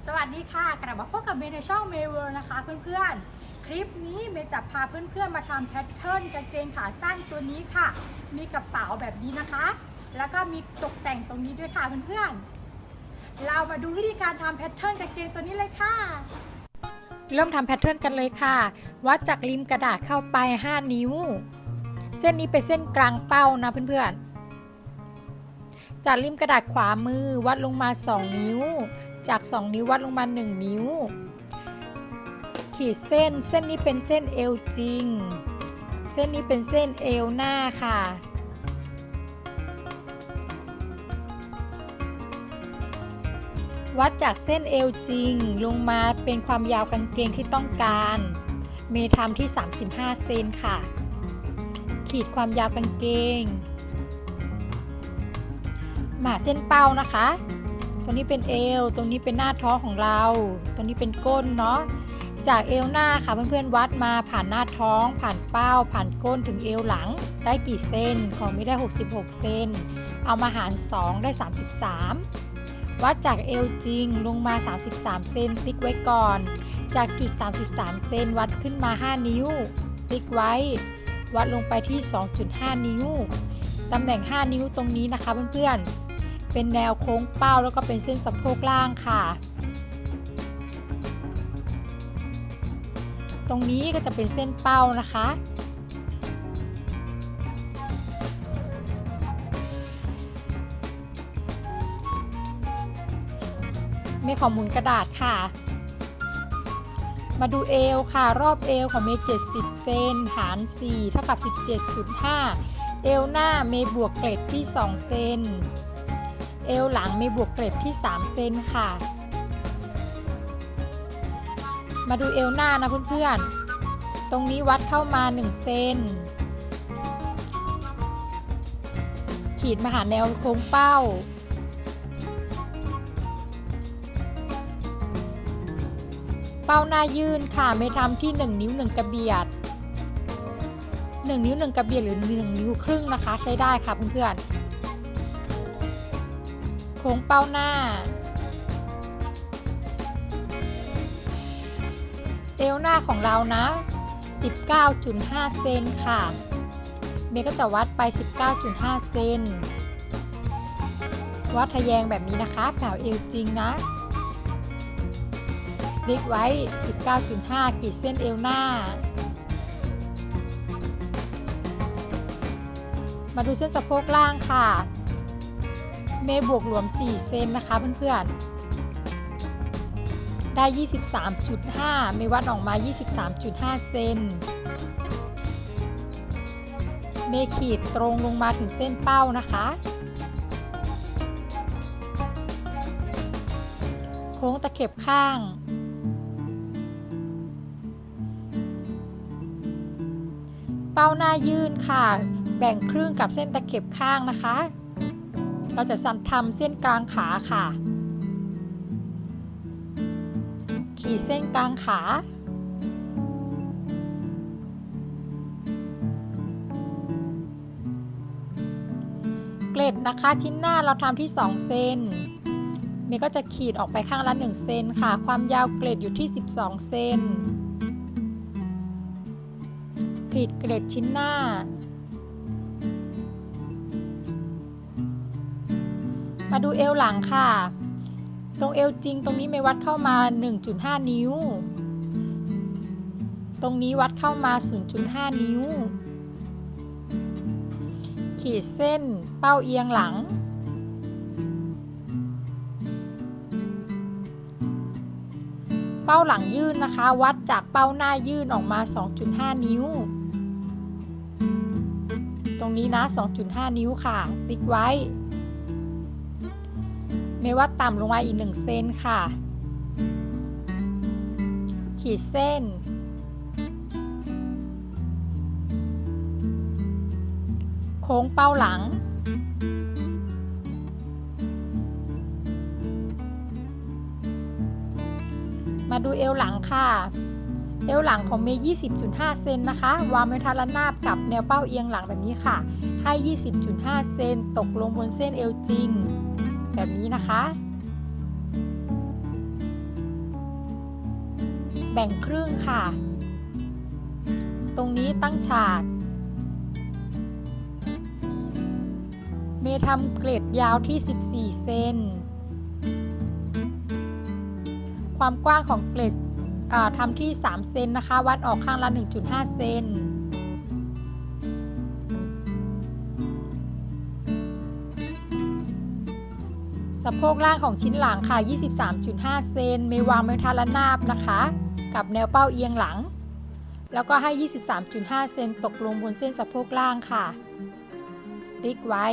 สวัสดีค่ะกลับมาพบกับเมย์ในช่องเมย์เวิลด์นะคะเพื่อนๆคลิปนี้เมย์จะพาเพื่อนๆมาทำแพทเทิร์นกางเกงขาสั้นตัวนี้ค่ะมีกระเป๋าแบบนี้นะคะแล้วก็มีตกแต่งตรงนี้ด้วยค่ะเพื่อนๆเรามาดูวิธีการทำแพทเทิร์นกางเกงตัวนี้เลยค่ะเริ่มทำแพทเทิร์นกันเลยค่ะวัดจากริมกระดาษเข้าไป5 นิ้วเส้นนี้เป็นเส้นกลางเป้านะเพื่อนๆจากริมกระดาษขวามือวัดลงมา2 นิ้วจาก2 นิ้ววัดลงมา1 นิ้วขีดเส้นนี้เป็นเส้นเอวจริงเส้นนี้เป็นเส้นเอวหน้าค่ะวัดจากเส้นเอวจริงลงมาเป็นความยาวกางเกงที่ต้องการเมย์ทำที่35 เซนค่ะขีดความยาวกางเกงมาเส้นเป้านะคะตรงนี้เป็นเอวตรงนี้เป็นหน้าท้องของเราตรงนี้เป็นก้นเนาะจากเอวหน้าค่ะเพื่อนๆวัดมาผ่านหน้าท้องผ่านเป้าผ่านก้นถึงเอวหลังได้กี่เซนของไม่ได้66 เซนเอามาหาร2ได้33วัดจากเอวจริงลงมา33 เซนติ๊กไว้ก่อนจากจุด33 เซนวัดขึ้นมา5 นิ้วติ๊กไว้วัดลงไปที่ 2.5 นิ้วตำแหน่ง5 นิ้วตรงนี้นะคะเพื่อนๆเป็นแนวโค้งเป้าแล้วก็เป็นเส้นสะโพกล่างค่ะตรงนี้ก็จะเป็นเส้นเป้านะคะไม่ขอหมุนกระดาษค่ะมาดูเอวค่ะรอบเอวของเมย์70 เซนหาร4เท่ากับ 17.5 เอวหน้าเมย์บวกเกล็ดที่2 เซนเอวหลังเมย์บวกเกล็ดที่3 เซนค่ะมาดูเอวหน้านะเพื่อนๆตรงนี้วัดเข้ามา1 เซนขีดมาหาแนวโค้งเป้าเป้าหน้ายื่นค่ะเมย์ทำที่1 นิ้ว 1 กระเบียด1 นิ้ว 1 กระเบียดหรือ1 นิ้วครึ่งนะคะใช้ได้ค่ะเพื่อนๆโค้งเป้าหน้าเอวหน้าของเรานะ 19.5 เซนค่ะเมย์ก็จะวัดไป 19.5 เซนวัดทะแยงแบบนี้นะคะแถวเอวจริงนะติ๊กไว้ 19.5 ขีดเส้นเอวหน้ามาดูเส้นสะโพกล่างค่ะเมย์บวกรวม4 เซนนะคะเพื่อนๆได้ 23.5 เมย์วัดออกมา 23.5 เซนเมย์ขีดตรงลงมาถึงเส้นเป้านะคะโค้งตะเข็บข้างเป้าหน้ายื่นค่ะแบ่งครึ่งกับเส้นตะเข็บข้างนะคะเราจะทำเส้นกลางขาค่ะขีดเส้นกลางขาเกล็ดนะคะชิ้นหน้าเราทำที่2 เซนเมย์ก็จะขีดออกไปข้างละ1 เซนค่ะความยาวเกล็ดอยู่ที่12 เซนขีดเกล็ดชิ้นหน้ามาดูเอวหลังค่ะตรงเอวจริงตรงนี้เมย์วัดเข้ามา 1.5 นิ้วตรงนี้วัดเข้ามา 0.5 นิ้วขีดเส้นเป้าเอียงหลังเป้าหลังยื่นนะคะวัดจากเป้าหน้ายื่นออกมา 2.5 นิ้วตรงนี้นะ 2.5 นิ้วค่ะติ๊กไว้เมย์วัดต่ำลงมาอีก1 เซนค่ะขีดเส้นโค้งเป้าหลังมาดูเอวหลังค่ะเอวหลังของเมย์ 20.5 เซนนะคะวางไว้ทัดระนาบกับแนวเป้าเอียงหลังแบบนี้ค่ะให้ 20.5 เซนตกลงบนเส้นเอวจริงแบบนี้นะคะ แบ่งครึ่งค่ะตรงนี้ตั้งฉากเมย์ทำเกล็ดยาวที่14เซนความกว้างของเกล็ดทำที่3เซนนะคะวัดออกข้างละ 1.5 เซนสะโพกล่างของชิ้นหลังค่ะ 23.5 เซนเมย์วางไว้ทางระนาบนะคะกับแนวเป้าเอียงหลังแล้วก็ให้ 23.5 เซนตกลงบนเส้นสะโพกล่างค่ะติ๊กไว้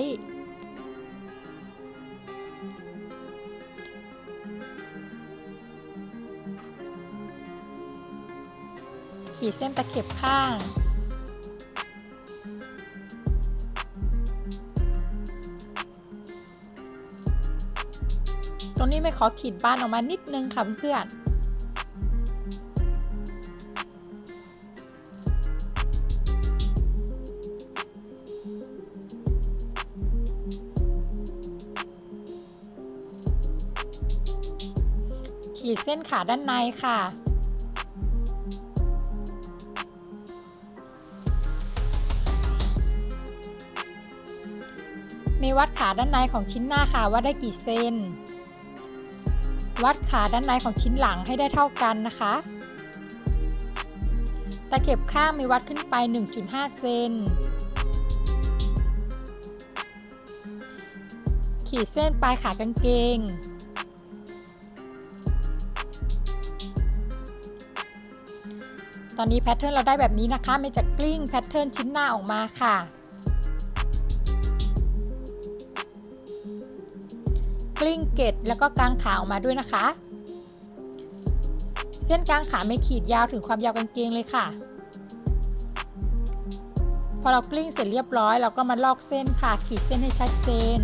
ขีดเส้นตะเข็บข้างตรงนี้ไม่ขอขีดบ้านออกมานิดนึงค่ะเพื่อนขีดเส้นขาด้านในค่ะมีวัดขาด้านในของชิ้นหน้าค่ะว่าได้กี่เซนวัดขาด้านในของชิ้นหลังให้ได้เท่ากันนะคะตะเข็บข้างมีวัดขึ้นไป 1.5 เซนขีดเส้นปลายขากางเกงตอนนี้แพทเทิร์นเราได้แบบนี้นะคะเมย์จะกลิ้งแพทเทิร์นชิ้นหน้าออกมาค่ะกลิ้งเกล็ดแล้วก็กางขาออกมาด้วยนะคะเส้นกางขาไม่ขีดยาวถึงความยาวกางเกงเลยค่ะพอเรากลิ้งเสร็จเรียบร้อยเราก็มาลอกเส้นค่ะขีดเส้นให้ชัดเจน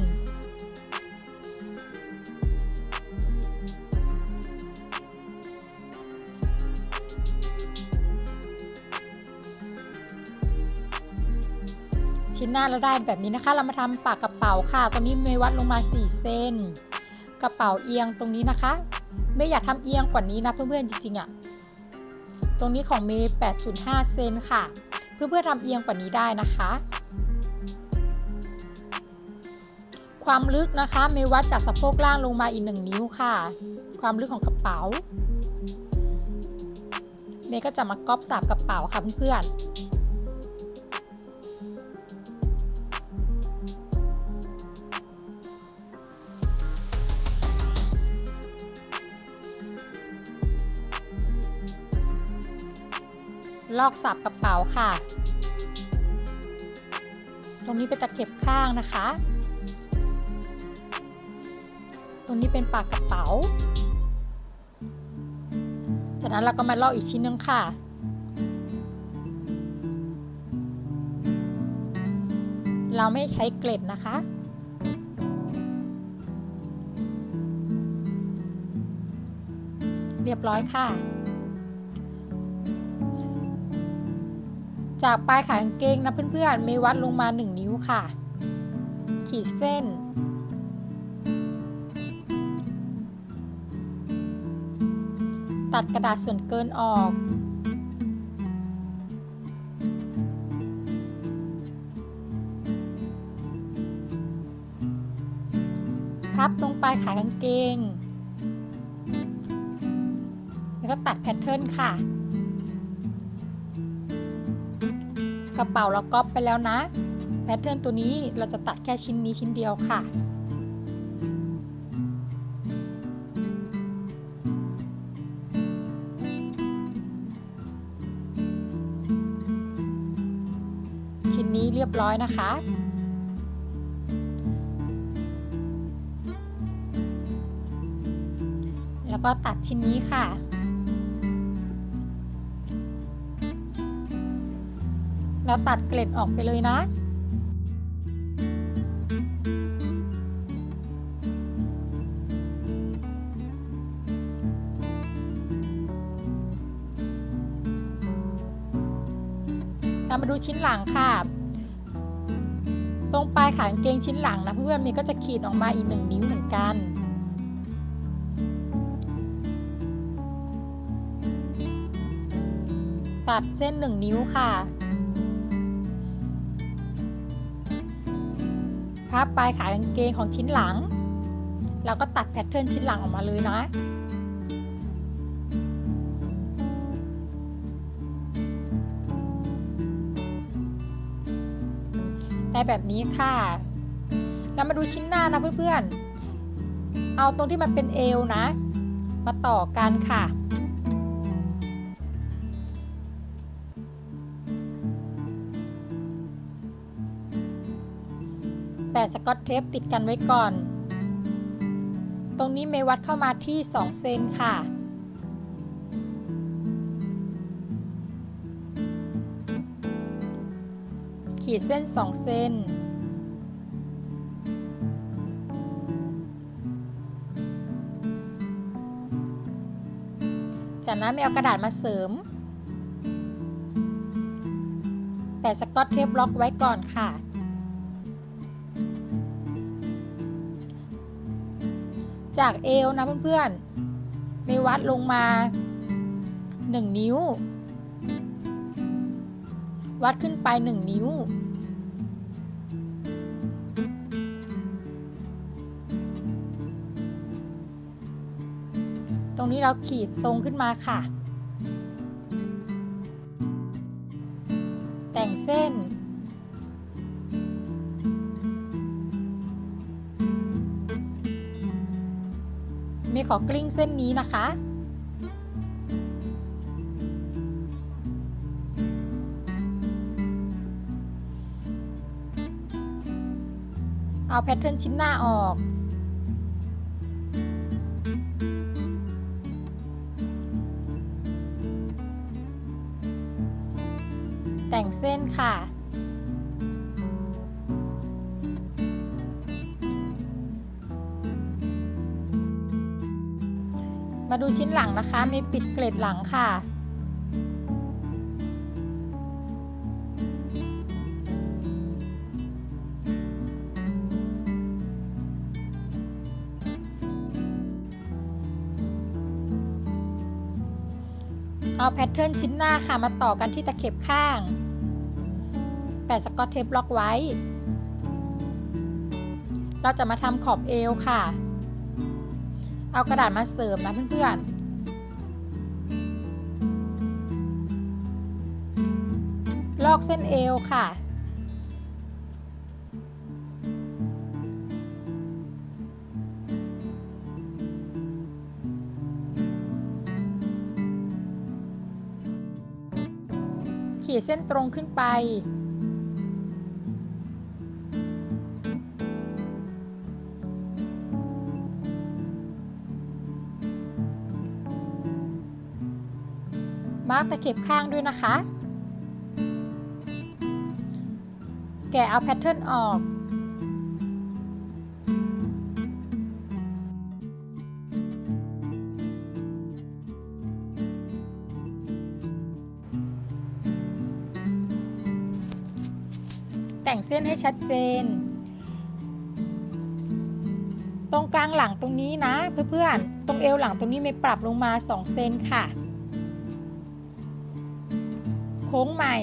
ชิ้นหน้าเราได้แบบนี้นะคะเรามาทำปากกระเป๋าค่ะตรงนี้เมย์วัดลงมา4เซนกระเป๋าเอียงตรงนี้นะคะเมย์อยากทำเอียงกว่านี้นะเพื่อนๆจริงๆอ่ะตรงนี้ของเมย์ 8.5 เซนค่ะเพื่อนๆทำเอียงกว่านี้ได้นะคะความลึกนะคะเมย์วัดจากสะโพกล่างลงมาอีก1 นิ้วค่ะความลึกของกระเป๋าเมย์ก็จะมาก๊อปสับกระเป๋าค่ะเพื่อนๆลอกสับกระเป๋าค่ะตรงนี้เป็นตะเข็บข้างนะคะตรงนี้เป็นปากกระเป๋าจากนั้นเราก็มาลอกอีกชิ้นนึงค่ะเราไม่ใช้เกล็ดนะคะเรียบร้อยค่ะจากปลายขากางเกงนะเพื่อนๆเมย์วัดลงมา1 นิ้วค่ะขีดเส้นตัดกระดาษส่วนเกินออกพับตรงปลายขากางเกงแล้วก็ตัดแพทเทิร์นค่ะกระเป๋าเราก๊อปไปแล้วนะแพทเทิร์นตัวนี้เราจะตัดแค่ชิ้นนี้ชิ้นเดียวค่ะชิ้นนี้เรียบร้อยนะคะแล้วก็ตัดชิ้นนี้ค่ะแล้วตัดเกล็ดออกไปเลยนะเรามาดูชิ้นหลังค่ะตรงปลายขากางเกงชิ้นหลังนะเพื่อนๆมีก็จะขีดออกมาอีก1 นิ้วเหมือนกัน ตัดเส้น1 นิ้วค่ะพับปลายขากางเกงของชิ้นหลังแล้วก็ตัดแพทเทิร์นชิ้นหลังออกมาเลยนะได้แบบนี้ค่ะเรามาดูชิ้นหน้านะเพื่อนๆเอาตรงที่มันเป็นเอวนะมาต่อกันค่ะแปะสกอตเทปติดกันไว้ก่อนตรงนี้เมย์วัดเข้ามาที่2 เซนค่ะขีดเส้น2 เซนจากนั้นเมย์เอากระดาษมาเสริมแปะสกอตเทปล็อกไว้ก่อนค่ะจากเอวนะเพื่อนๆเมย์วัดลงมา1 นิ้ววัดขึ้นไป1 นิ้วตรงนี้เราขีดตรงขึ้นมาค่ะแต่งเส้นเมย์ขอกลิ้งเส้นนี้นะคะเอาแพทเทิร์นชิ้นหน้าออกแต่งเส้นค่ะมาดูชิ้นหลังนะคะมีปิดเกล็ดหลังค่ะเอาแพทเทิร์นชิ้นหน้าค่ะมาต่อกันที่ตะเข็บข้างแปะสกอตเทปล็อกไว้เราจะมาทำขอบเอวค่ะเอากระดาษมาเสริมนะเพื่อนๆลอกเส้นเอวค่ะขีดเส้นตรงขึ้นไปมาร์กตะเข็บข้างด้วยนะคะแกะเอาแพทเทิร์นออกแต่งเส้นให้ชัดเจนตรงกลางหลังตรงนี้นะเพื่อนๆตรงเอวหลังตรงนี้ไม่ปรับลงมา2 เซนค่ะโค้งใหม่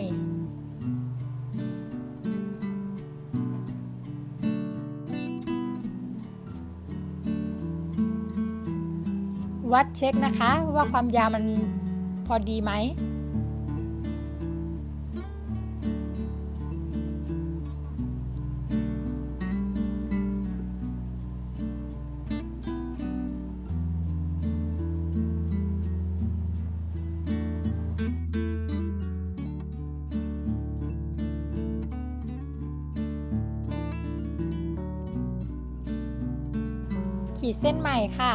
วัดเช็คนะคะว่าความยาวมันพอดีไหมขีดเส้นใหม่ค่ะ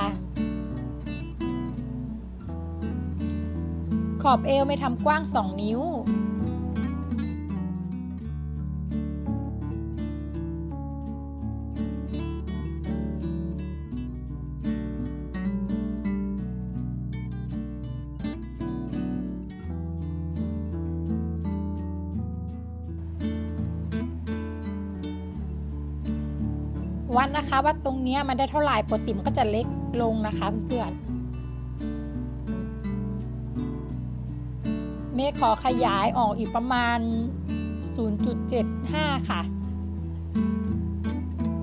ขอบเอวไม่ทำกว้าง2 นิ้ววัดนะคะว่าตรงนี้มันได้เท่าไหร่ปกติมันก็จะเล็กลงนะคะเพื่อนๆเม เมย์ขอขยายออกอีกประมาณ 0.75 ค่ะ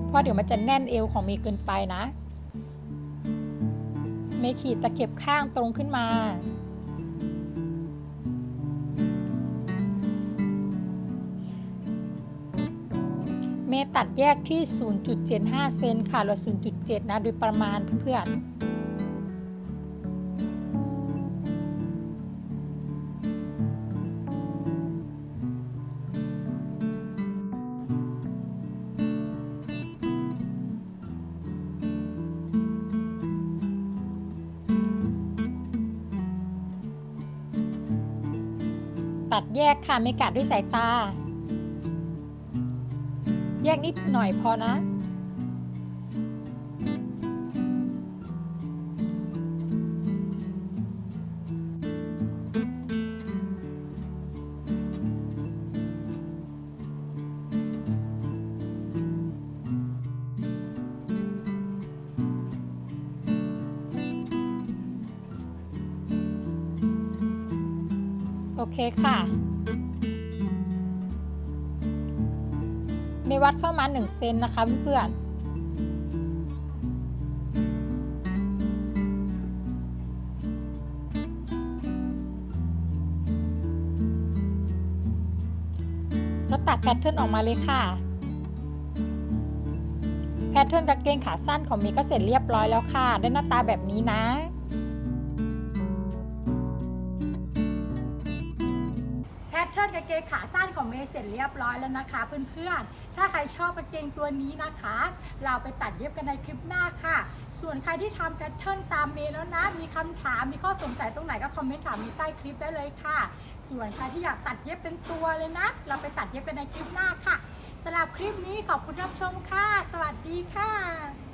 เพราะเดี๋ยวมันจะแน่นเอวของเมย์เกินไปนะเมย์ขีดตะเข็บข้างตรงขึ้นมาเมย์ตัดแยกที่ 0.75 เซนค่ะหรือ 0.7 นะโดยประมาณเพื่อนๆตัดแยกค่ะไม่กัดด้วยสายตาแยกนิดหน่อยพอนะโอเคค่ะเมย์วัดเข้ามา1 เซนนะคะเพื่อนๆแล้วตัดแพทเทิร์นออกมาเลยค่ะแพทเทิร์นกางเกงขาสั้นของเมย์ก็เสร็จเรียบร้อยแล้วค่ะได้หน้าตาแบบนี้นะแพทเทิร์นกางเกงขาสั้นของเมย์เสร็จเรียบร้อยแล้วนะคะเพื่อนๆถ้าใครชอบกางเกงตัวนี้นะคะเราไปตัดเย็บกันในคลิปหน้าค่ะส่วนใครที่ทำแพทเทิร์นตามเมย์แล้วนะมีคำถามมีข้อสงสัยตรงไหนก็คอมเมนต์ถามมีใต้คลิปได้เลยค่ะส่วนใครที่อยากตัดเย็บเป็นตัวเลยนะเราไปตัดเย็บกันในคลิปหน้าค่ะสำหรับคลิปนี้ขอบคุณรับชมค่ะสวัสดีค่ะ